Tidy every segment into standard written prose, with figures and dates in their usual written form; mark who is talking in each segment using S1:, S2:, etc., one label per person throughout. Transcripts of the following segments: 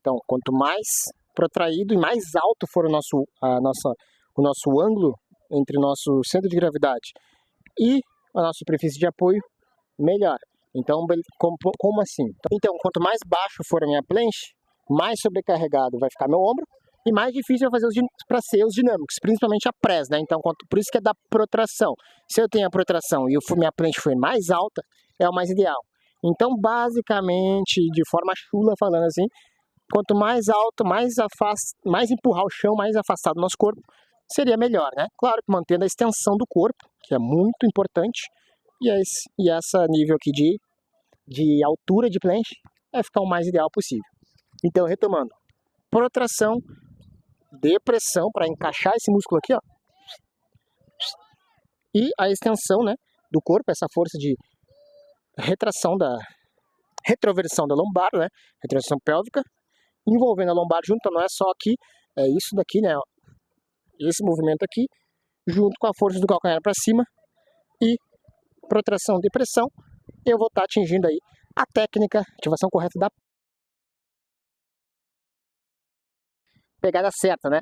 S1: Então, quanto mais protraído e mais alto for o nosso ângulo entre o nosso centro de gravidade e a nossa superfície de apoio, melhor. Então, como assim? Então, quanto mais baixo for a minha planche, mais sobrecarregado vai ficar meu ombro e mais difícil vai fazer para ser os dinâmicos, principalmente a press, né? Então, por isso que é da protração. Se eu tenho a protração e minha planche for mais alta, é o mais ideal. Então, basicamente, de forma chula falando assim, quanto mais alto, mais empurrar o chão, mais afastado do nosso corpo, seria melhor, né? Claro que mantendo a extensão do corpo, que é muito importante, e essa nível aqui de altura de planche vai ficar o mais ideal possível. Então, retomando, protração, depressão para encaixar esse músculo aqui, ó, e a extensão, né, do corpo, essa força de retroversão da lombar, né, retroversão pélvica, envolvendo a lombar junto. Então não é só aqui, é isso daqui, né, ó, esse movimento aqui, junto com a força do calcanhar para cima e protração, depressão, eu vou estar atingindo aí a técnica, ativação correta da pegada certa, né?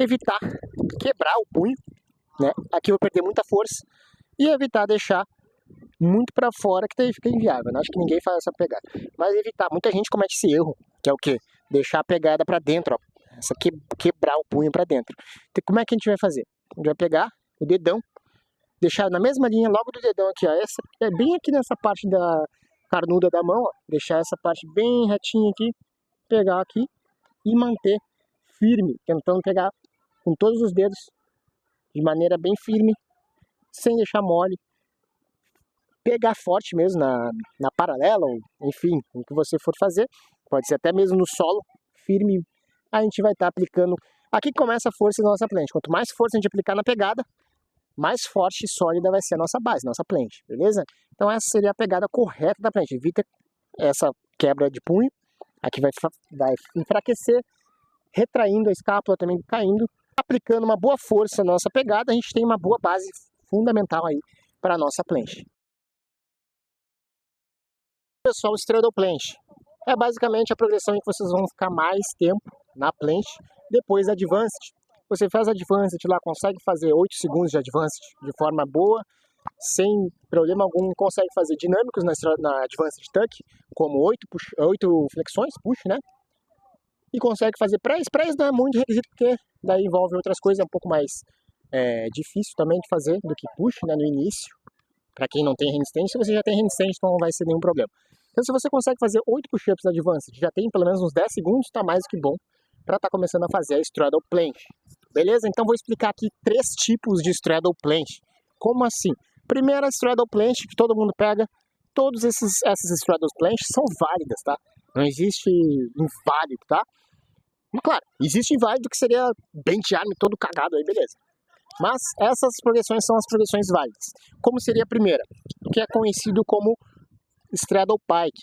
S1: Evitar quebrar o punho, né? Aqui eu vou perder muita força e evitar deixar muito para fora, que daí fica inviável, né? Acho que ninguém faz essa pegada. Mas evitar, muita gente comete esse erro, que é o quê? Deixar a pegada para dentro, ó. Essa quebrar o punho para dentro. Então, como é que a gente vai fazer? A gente vai pegar o dedão, deixar na mesma linha logo do dedão aqui, ó. Essa é bem aqui nessa parte da carnuda da mão, ó. Deixar essa parte bem retinha aqui, pegar aqui e manter firme, tentando pegar com todos os dedos de maneira bem firme, sem deixar mole. Pegar forte mesmo na paralela, ou enfim, o que você for fazer, pode ser até mesmo no solo, firme. A gente vai estar aplicando, aqui começa a força da nossa planche. Quanto mais força a gente aplicar na pegada, mais forte e sólida vai ser a nossa base, nossa planche, beleza? Então essa seria a pegada correta da planche. Evita essa quebra de punho, aqui vai enfraquecer, retraindo a escápula, também caindo. Aplicando uma boa força na nossa pegada, a gente tem uma boa base fundamental aí para a nossa planche. Pessoal, o straddle planche é basicamente a progressão em que vocês vão ficar mais tempo na planche depois da advanced. Você faz a advanced lá, consegue fazer 8 segundos de advanced de forma boa, sem problema algum. Consegue fazer dinâmicos na advanced tuck, como 8 flexões, push, né? E consegue fazer press. Press não é muito requisito, porque daí envolve outras coisas, é um pouco mais difícil também de fazer do que push, né, no início. Para quem não tem handstand, se você já tem handstand, então não vai ser nenhum problema. Então se você consegue fazer 8 push-ups na advanced, já tem pelo menos uns 10 segundos, tá mais do que bom para estar começando a fazer a straddle planche. Beleza? Então vou explicar aqui 3 tipos de straddle planche. Como assim? Primeira straddle planche que todo mundo pega, todos essas straddle planches são válidas, tá? Não existe inválido, tá? Claro, existe inválido que seria bench arm todo cagado aí, beleza. Mas essas progressões são as progressões válidas. Como seria a primeira? Que é conhecido como straddle pike.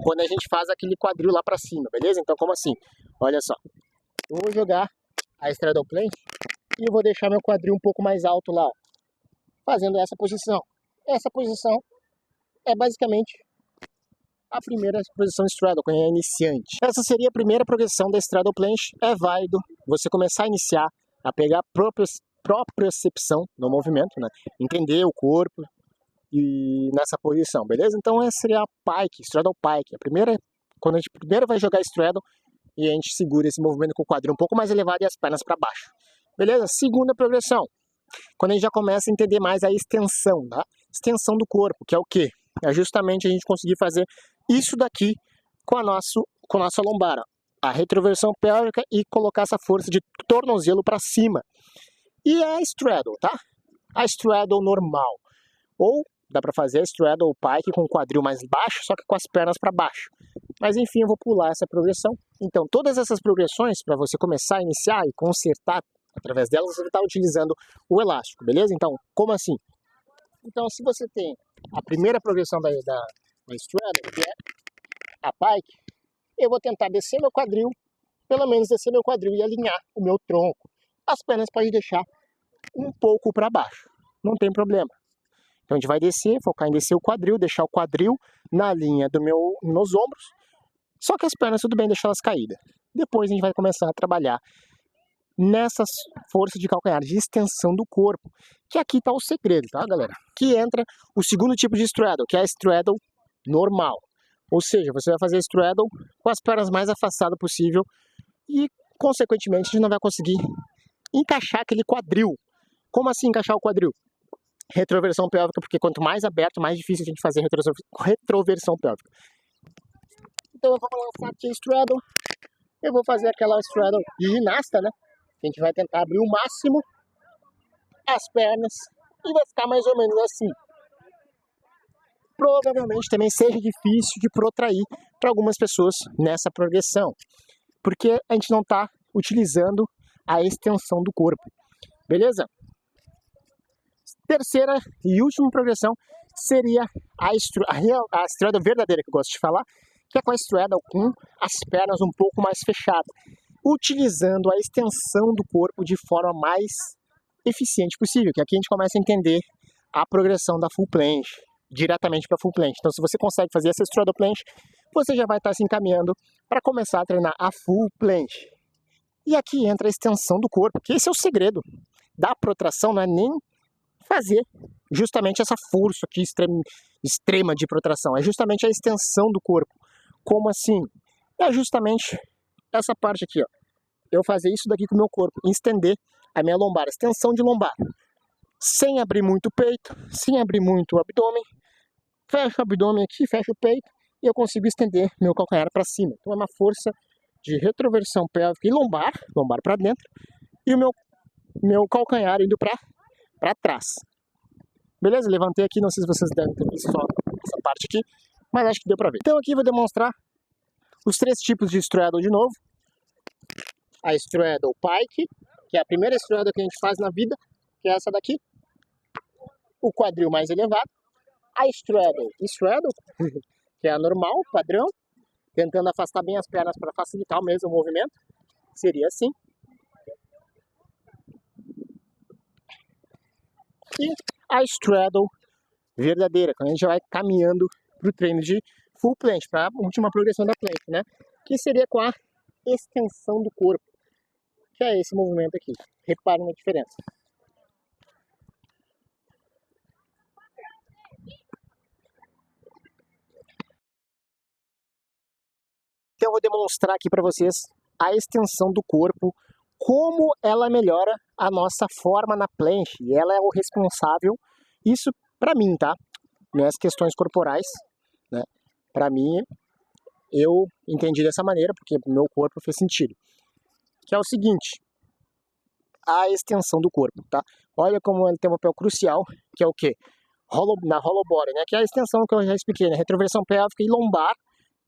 S1: Quando a gente faz aquele quadril lá pra cima, beleza? Então como assim? Olha só. Eu vou jogar a straddle planche e eu vou deixar meu quadril um pouco mais alto lá, ó, fazendo essa posição. Essa posição é basicamente a primeira posição straddle, quando é iniciante. Essa seria a primeira progressão da straddle planche. É válido você começar a iniciar a pegar propriocepção no movimento, né? Entender o corpo e nessa posição, beleza? Então essa seria a pike, straddle pike. Quando a gente primeiro vai jogar straddle e a gente segura esse movimento com o quadril um pouco mais elevado e as pernas para baixo. Beleza? Segunda progressão. Quando a gente já começa a entender mais a extensão, tá? Extensão do corpo, que é o quê? É justamente a gente conseguir fazer isso daqui com a nossa lombar, ó. A retroversão pélvica e colocar essa força de tornozelo para cima. E a straddle, tá? A straddle normal. Ou dá para fazer a straddle pike com o quadril mais baixo, só que com as pernas para baixo. Mas enfim, eu vou pular essa progressão. Então, todas essas progressões, para você começar a iniciar e consertar através delas, você vai estar utilizando o elástico, beleza? Então, como assim? Então, se você tem a primeira progressão da straddle, que é a pike, eu vou tentar descer meu quadril, pelo menos descer meu quadril e alinhar o meu tronco. As pernas pode deixar um pouco para baixo, não tem problema. Então a gente vai descer, focar em descer o quadril, deixar o quadril na linha dos meus ombros Só que as pernas tudo bem deixar elas caídas. Depois a gente vai começar a trabalhar nessas forças de calcanhar, de extensão do corpo. Que aqui está o segredo, tá, galera? Que entra o segundo tipo de straddle, que é a straddle normal. Ou seja, você vai fazer straddle com as pernas mais afastadas possível e, consequentemente, a gente não vai conseguir encaixar aquele quadril. Como assim encaixar o quadril? Retroversão pélvica, porque quanto mais aberto, mais difícil a gente fazer retroversão pélvica. Então eu vou lançar aqui a straddle. Eu vou fazer aquela straddle de ginasta, né? A gente vai tentar abrir o máximo as pernas e vai ficar mais ou menos assim. Provavelmente também seja difícil de protrair para algumas pessoas nessa progressão, porque a gente não está utilizando a extensão do corpo, beleza? Terceira e última progressão seria a straddle verdadeira, que eu gosto de falar, que é com a straddle com as pernas um pouco mais fechadas, utilizando a extensão do corpo de forma mais eficiente possível, que aqui a gente começa a entender a progressão da full planche, diretamente para full planche. Então, se você consegue fazer essa straddle planche, você já vai estar se encaminhando para começar a treinar a full planche. E aqui entra a extensão do corpo, que esse é o segredo da protração, não é nem fazer justamente essa força aqui extrema de protração, é justamente a extensão do corpo. Como assim? É justamente essa parte aqui, ó. Eu fazer isso daqui com o meu corpo, estender a minha lombar, extensão de lombar, sem abrir muito o peito, sem abrir muito o abdômen. Fecho o abdômen aqui, fecho o peito e eu consigo estender meu calcanhar para cima. Então é uma força de retroversão pélvica e lombar para dentro, e o meu calcanhar indo para trás. Beleza? Levantei aqui, não sei se vocês devem ter visto só essa parte aqui, mas acho que deu para ver. Então aqui eu vou demonstrar os 3 tipos de straddle de novo. A straddle pike, que é a primeira straddle que a gente faz na vida, que é essa daqui. O quadril mais elevado. A straddle, que é a normal, padrão, tentando afastar bem as pernas para facilitar o mesmo movimento. Seria assim. E a straddle verdadeira, quando a gente vai caminhando para o treino de full planche, para a última progressão da planche, né? Que seria com a extensão do corpo, que é esse movimento aqui. Reparem na diferença. Então eu vou demonstrar aqui para vocês a extensão do corpo, como ela melhora a nossa forma na planche, e ela é o responsável, isso para mim, tá? Minhas questões corporais, né? Para mim, eu entendi dessa maneira, porque meu corpo fez sentido. Que é o seguinte, a extensão do corpo, tá? Olha como ele tem um papel crucial, que é o quê? Na hollow body, né? Que é a extensão que eu já expliquei, né? Retroversão pélvica e lombar,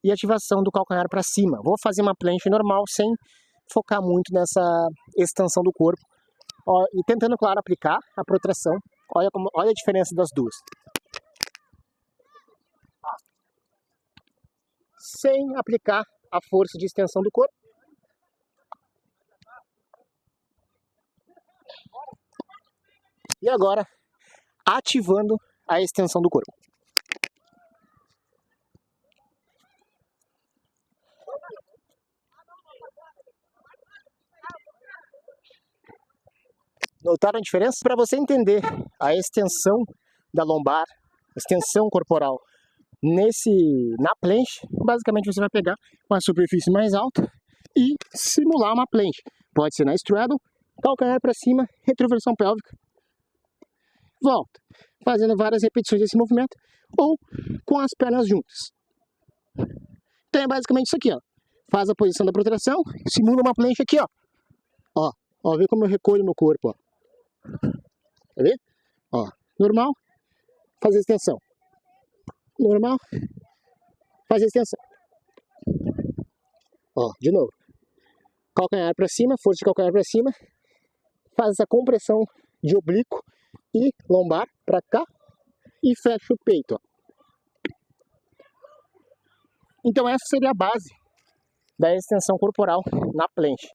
S1: e ativação do calcanhar para cima. Vou fazer uma planche normal, sem focar muito nessa extensão do corpo. Ó, e tentando, claro, aplicar a protração. Olha a diferença das duas. Sem aplicar a força de extensão do corpo. E agora, ativando a extensão do corpo. Notaram a diferença? Para você entender a extensão da lombar, extensão corporal na planche, basicamente você vai pegar uma superfície mais alta e simular uma planche. Pode ser na straddle, calcanhar para cima, retroversão pélvica. Volta, fazendo várias repetições desse movimento, ou com as pernas juntas. Então é basicamente isso aqui, ó. Faz a posição da protração, simula uma planche aqui, ó. Ó, vê como eu recolho meu corpo, ó. Tá vendo? Ó, normal, fazer extensão. Normal, fazer extensão. Ó, de novo. Calcanhar para cima, força de calcanhar para cima. Faz essa compressão de oblíquo e lombar para cá e fecha o peito, ó. Então essa seria a base da extensão corporal na planche.